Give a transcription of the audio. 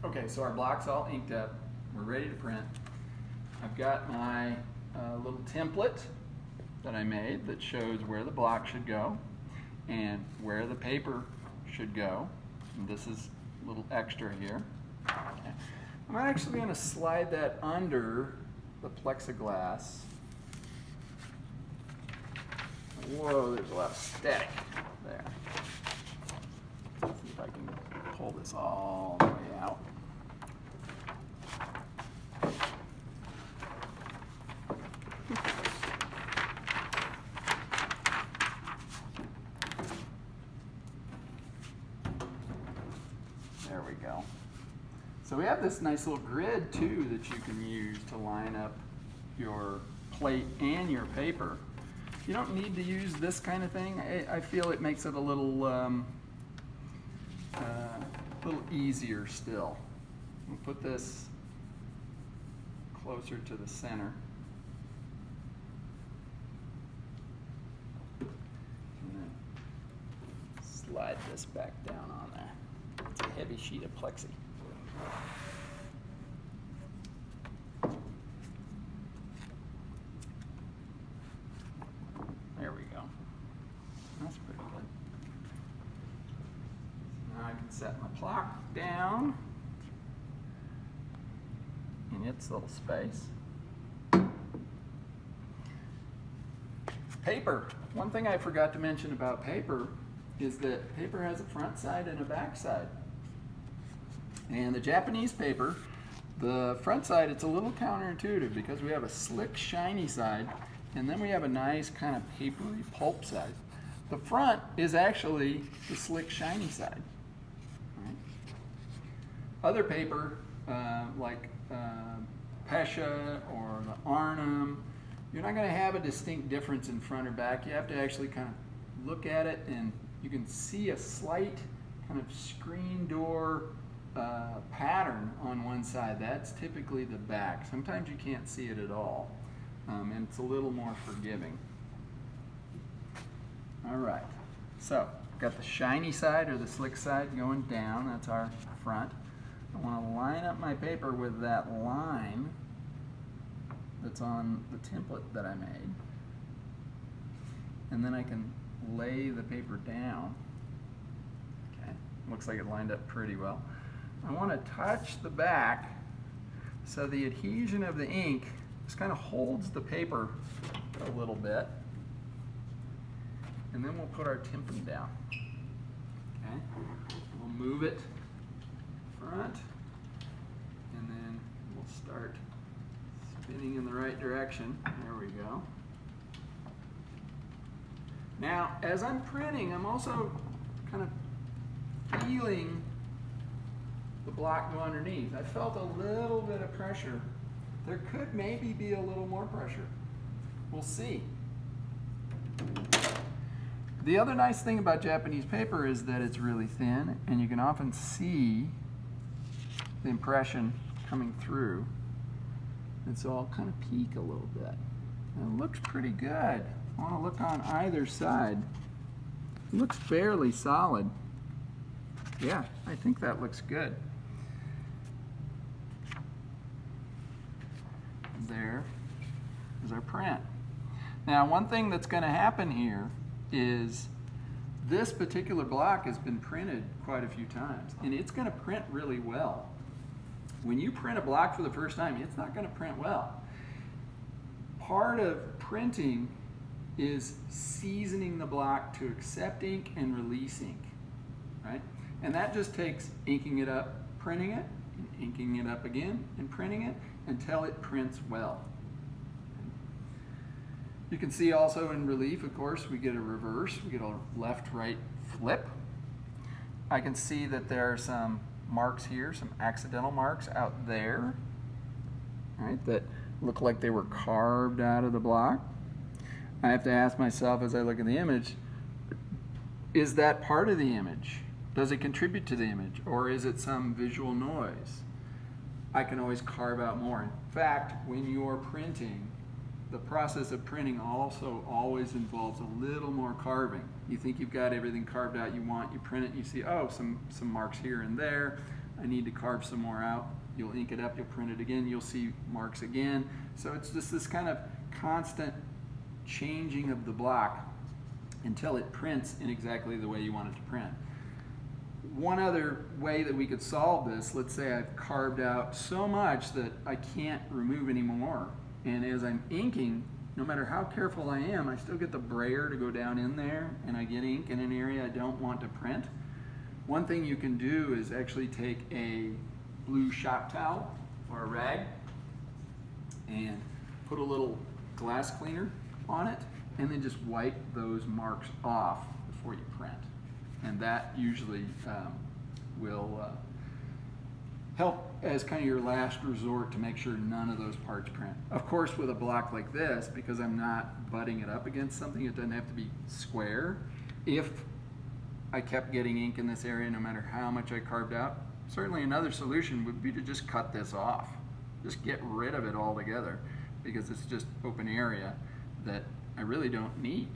Okay, so our block's all inked up. We're ready to print. I've got my little template that I made that shows where the block should go and where the paper should go. And this is a little extra here. Okay. I'm actually going to slide that under the plexiglass. Whoa, there's a lot of static there. Let's see if I can pull this all the way out. There we go. So we have this nice little grid too that you can use to line up your plate and your paper. You don't need to use this kind of thing. I feel it makes it a little easier still. We'll put this closer to the center. And then slide this back down on there. It's a heavy sheet of plexi. There we go. That's pretty good. Now I can set my block down in its little space. Paper. One thing I forgot to mention about paper is that paper has a front side and a back side. And the Japanese paper, the front side, it's a little counterintuitive because we have a slick, shiny side, and then we have a nice kind of papery pulp side. The front is actually the slick, shiny side. Right? Other paper, like Pesha or the Arnhem, you're not going to have a distinct difference in front or back. You have to actually kind of look at it, and you can see a slight kind of screen door pattern on one side. That's typically the back. Sometimes you can't see it at all, and it's a little more forgiving. All right, so got the shiny side or the slick side going down. That's our front. I want to line up my paper with that line that's on the template that I made, and then I can lay the paper down. Okay, looks like it lined up pretty well. I want to touch the back so the adhesion of the ink just kind of holds the paper a little bit. And then we'll put our temping down. Okay, we'll move it front, and then we'll start spinning in the right direction. There we go. Now, as I'm printing, I'm also kind of feeling the block go underneath. I felt a little bit of pressure. There could maybe be a little more pressure. We'll see. The other nice thing about Japanese paper is that it's really thin, and you can often see the impression coming through. And so I'll kind of peek a little bit. And it looks pretty good. I want to look on either side. It looks fairly solid. Yeah, I think that looks good. There is our print. Now, one thing that's going to happen here is this particular block has been printed quite a few times, and it's going to print really well. When you print a block for the first time, it's not going to print well. Part of printing is seasoning the block to accept ink and release ink, right? And that just takes inking it up, printing it, and inking it up again, and printing it until it prints well. You can see also in relief, of course, we get a reverse, we get a left-right flip. I can see that there are some marks here, some accidental marks out there, right, that look like they were carved out of the block. I have to ask myself as I look at the image, is that part of the image? Does it contribute to the image, or is it some visual noise? I can always carve out more. In fact, when you're printing, the process of printing also always involves a little more carving. You think you've got everything carved out you want, you print it, you see, oh, some marks here and there. I need to carve some more out. You'll ink it up, you'll print it again, you'll see marks again. So it's just this kind of constant changing of the block until it prints in exactly the way you want it to print. One other way that we could solve this, let's say I've carved out so much that I can't remove anymore. And as I'm inking, no matter how careful I am, I still get the brayer to go down in there and I get ink in an area I don't want to print. One thing you can do is actually take a blue shop towel or a rag and put a little glass cleaner on it and then just wipe those marks off before you print. And that usually will help as kind of your last resort to make sure none of those parts print. Of course, with a block like this, because I'm not butting it up against something, it doesn't have to be square. If I kept getting ink in this area no matter how much I carved out, certainly another solution would be to just cut this off. Just get rid of it altogether, because it's just open area that I really don't need.